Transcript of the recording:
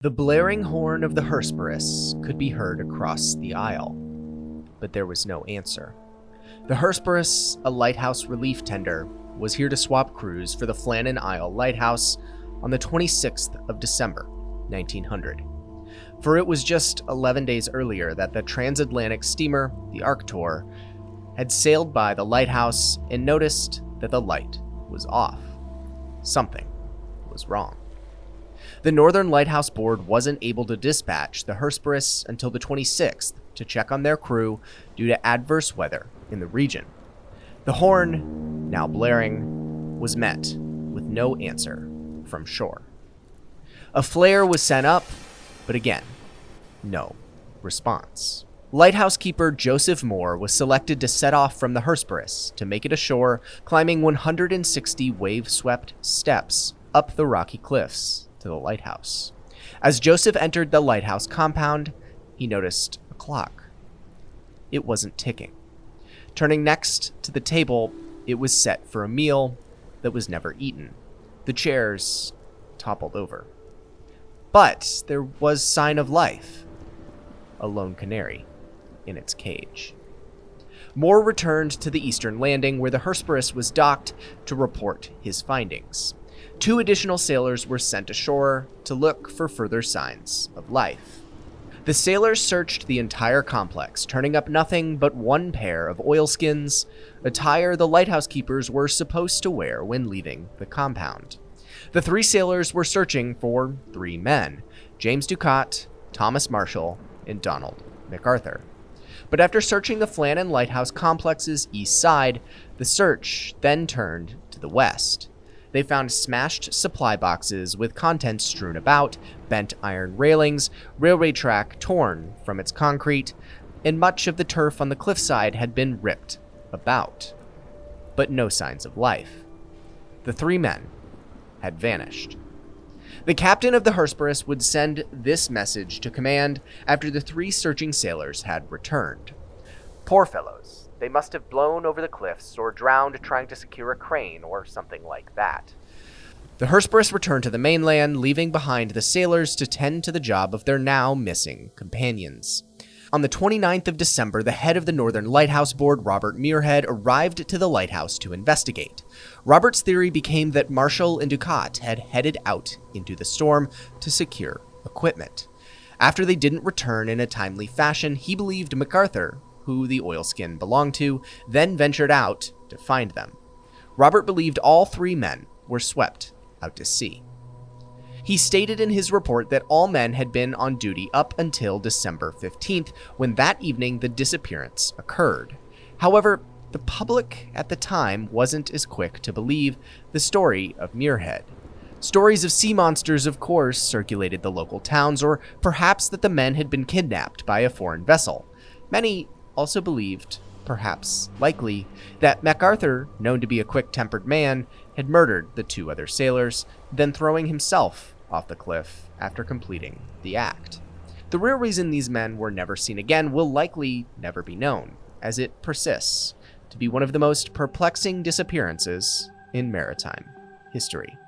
The blaring horn of the Hesperus could be heard across the isle, but there was no answer. The Hesperus, a lighthouse relief tender, was here to swap crews for the Flannan Isle Lighthouse on the 26th of December, 1900. For it was just 11 days earlier that the transatlantic steamer, the Arctur, had sailed by the lighthouse and noticed that the light was off. Something was wrong. The Northern Lighthouse Board wasn't able to dispatch the Hesperus until the 26th to check on their crew due to adverse weather in the region. The horn, now blaring, was met with no answer from shore. A flare was sent up, but again, no response. Lighthouse keeper Joseph Moore was selected to set off from the Hesperus to make it ashore, climbing 160 wave-swept steps up the rocky cliffs to the lighthouse. As Joseph entered the lighthouse compound, he noticed a clock. It wasn't ticking. Turning next to the table, it was set for a meal that was never eaten. The chairs toppled over. But there was sign of life. A lone canary in its cage. Moore returned to the eastern landing where the Hesperus was docked to report his findings. 2 additional sailors were sent ashore to look for further signs of life. The sailors searched the entire complex, turning up nothing but one pair of oilskins, attire the lighthouse keepers were supposed to wear when leaving the compound. The 3 sailors were searching for 3 men: James Ducat, Thomas Marshall, and Donald MacArthur. But after searching the Flannan Lighthouse complex's east side, the search then turned to the west. They found smashed supply boxes with contents strewn about, bent iron railings, railway track torn from its concrete, and much of the turf on the cliffside had been ripped about. But no signs of life. The 3 men had vanished. The captain of the Hesperus would send this message to command after the 3 searching sailors had returned. "Poor fellows. They must have blown over the cliffs or drowned trying to secure a crane or something like that." The Hesperus returned to the mainland, leaving behind the sailors to tend to the job of their now missing companions. On the 29th of December, the head of the Northern Lighthouse Board, Robert Muirhead, arrived to the lighthouse to investigate. Robert's theory became that Marshall and Ducat had headed out into the storm to secure equipment. After they didn't return in a timely fashion, he believed MacArthur, who the oilskin belonged to, then ventured out to find them. Robert believed all 3 men were swept out to sea. He stated in his report that all men had been on duty up until December 15th, when that evening the disappearance occurred. However, the public at the time wasn't as quick to believe the story of Muirhead. Stories of sea monsters, of course, circulated the local towns, or perhaps that the men had been kidnapped by a foreign vessel. Many also believed, perhaps likely, that MacArthur, known to be a quick-tempered man, had murdered the 2 other sailors, then throwing himself off the cliff after completing the act. The real reason these men were never seen again will likely never be known, as it persists to be one of the most perplexing disappearances in maritime history.